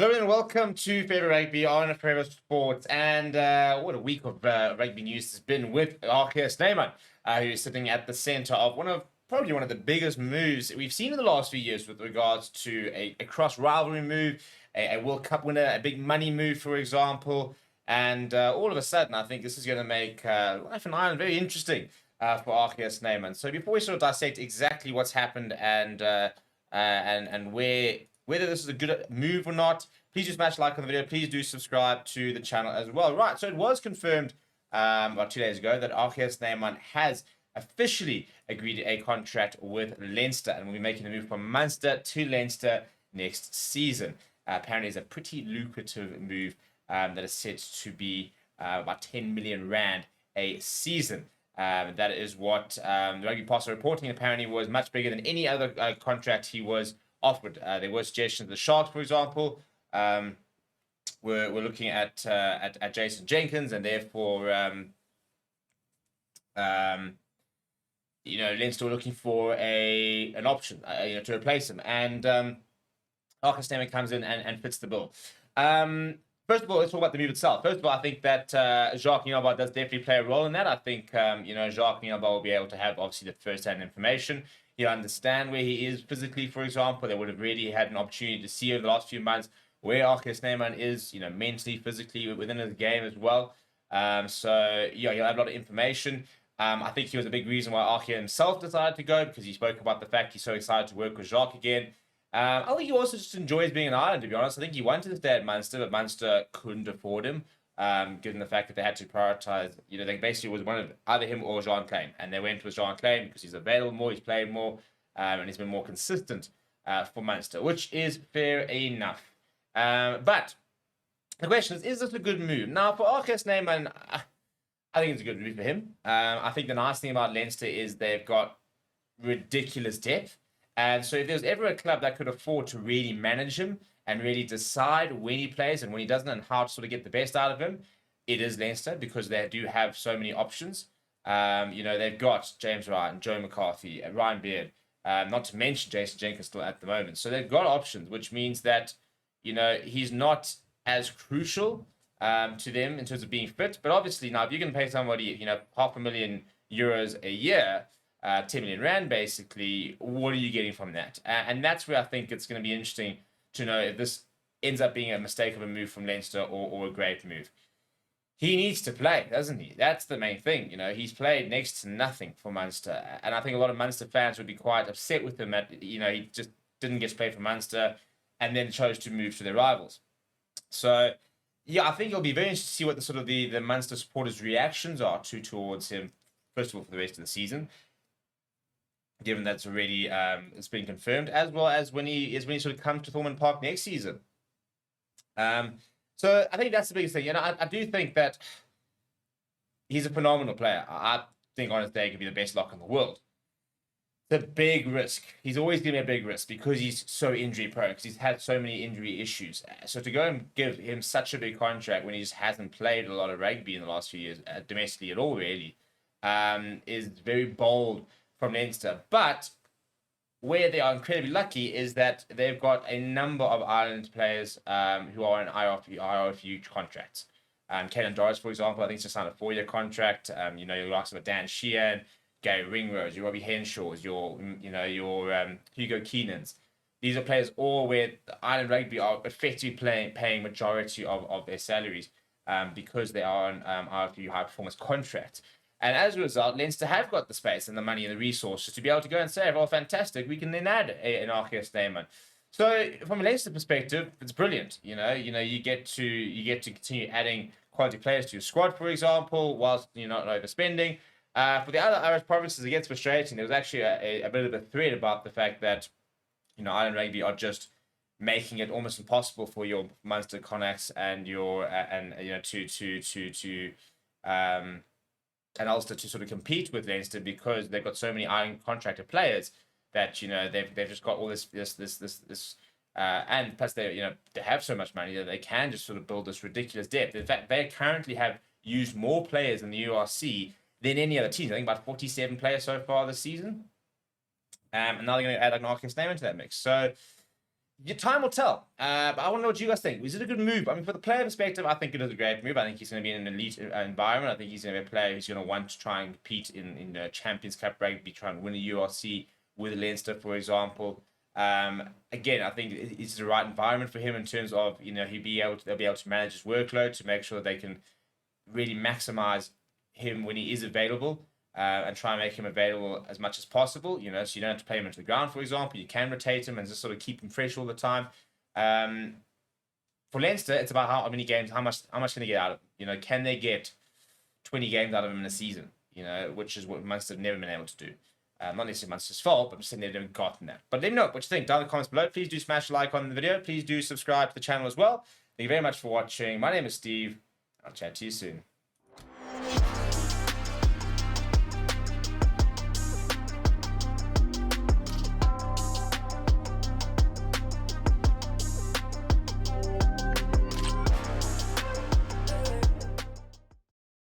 Hello and welcome to Favorite Rugby on Favorite Sports. And what a week of rugby news has been with Jacques Nienaber, who is sitting at the center of probably one of the biggest moves we've seen in the last few years with regards to a cross rivalry move, a World Cup winner, a big money move, for example. And all of a sudden, I think this is going to make life in Ireland very interesting for Jacques Nienaber. So before we sort of dissect exactly what's happened and whether this is a good move or not, please do smash like on the video. Please do subscribe to the channel as well. Right, so it was confirmed about 2 days ago that Jacques Nienaber has officially agreed a contract with Leinster and will be making a move from Munster to Leinster next season. Apparently, it's a pretty lucrative move that is set to be about 10 million rand a season. That is what the Rugby Pass are reporting. Apparently, was much bigger than any other contract he was offered. There were suggestions the Sharks, for example, we're looking at Jason Jenkins, and therefore, Leinster were looking for an option, to replace him, and Jacques Nienaber comes in and fits the bill. First of all, let's talk about the move itself. First of all, I think that Jacques Nienaber does definitely play a role in that. I think Jacques Nienaber will be able to have obviously the first-hand information. He'll understand where he is physically, for example. They would have really had an opportunity to see over the last few months where Jacques Nienaber is, mentally, physically, within his game as well. He'll have a lot of information. I think he was a big reason why Jacques himself decided to go, because he spoke about the fact he's so excited to work with Jacques again. I think he also just enjoys being in Ireland, to be honest. I think he wanted to stay at Munster, but Munster couldn't afford him, given the fact that they had to prioritize. They basically was one of either him or Jean Claim, and they went with Jean Claim because he's available more, he's played more, and he's been more consistent for Munster, which is fair enough. But the question is this a good move? Now, for Jacques Nienaber, I think it's a good move for him. I think the nice thing about Leinster is they've got ridiculous depth. And so if there's ever a club that could afford to really manage him and really decide when he plays and when he doesn't and how to sort of get the best out of him, it is Leinster, because they do have so many options. They've got James Ryan, Joe McCarthy, Ryan Beard, not to mention Jason Jenkins still at the moment. So they've got options, which means that, he's not as crucial to them in terms of being fit. But obviously now, if you're going to pay somebody, €500,000 a year, 10 million rand, basically, what are you getting from that? And that's where I think it's going to be interesting to know if this ends up being a mistake of a move from Leinster or a great move. He needs to play, doesn't he? That's the main thing. He's played next to nothing for Munster. And I think a lot of Munster fans would be quite upset with him that, he just didn't get to play for Munster and then chose to move to their rivals. So, yeah, I think it'll be very interesting to see what the Munster supporters' reactions are towards him, first of all, for the rest of the season, given that's already it's been confirmed, as well as when he sort of comes to Thornton Park next season. So I think that's the biggest thing. I do think that he's a phenomenal player. I think on his day he could be the best lock in the world. The big risk. He's always going to be a big risk because he's so injury prone, because he's had so many injury issues. So to go and give him such a big contract when he just hasn't played a lot of rugby in the last few years, domestically at all really, is very bold from Leinster. But where they are incredibly lucky is that they've got a number of Ireland players who are on IRFU contracts. Caelan Doris, for example, I think just signed a 4-year contract. Your likes of Dan Sheehan, Gary Ringrose, your Robbie Henshaws, your Hugo Keenans. These are players all where Ireland Rugby are effectively paying majority of their salaries because they are on IRFU high performance contracts. And as a result, Leinster have got the space and the money and the resources to be able to go and say, well, fantastic, we can then add an Jacques Nienaber. So from a Leinster perspective, it's brilliant. You get to continue adding quality players to your squad, for example, whilst you're not overspending. For the other Irish provinces, it gets frustrating. There was actually a bit of a thread about the fact that Ireland Rugby are just making it almost impossible for your Munster Connachts and your and Ulster to sort of compete with Leinster, because they've got so many Ireland contracted players that they've just got all this and plus they have so much money that they can just sort of build this ridiculous depth. In fact, they currently have used more players in the URC than any other team. I think about 47 players so far this season. And now they're going to add like Jacques Nienaber to that mix. So Your time will tell. But I want to know what you guys think. Is it a good move? I mean, for the player perspective, I think it is a great move. I think he's going to be in an elite environment. I think he's going to be a player who's going to want to try and compete in the Champions Cup rugby, try and win a URC with Leinster, for example. Again, I think it's the right environment for him in terms of, they'll be able to manage his workload to make sure they can really maximize him when he is available. And try and make him available as much as possible, so you don't have to play him into the ground, for example. You can rotate him and just sort of keep him fresh all the time. For Leinster, it's about how many games, how much can they get out of him? Can they get 20 games out of him in a season? Which is what Munster have never been able to do. Not necessarily Munster's fault, but I'm just saying they've never gotten that. But let me know what you think down in the comments below. Please do smash the like on the video. Please do subscribe to the channel as well. Thank you very much for watching. My name is Steve. I'll chat to you soon.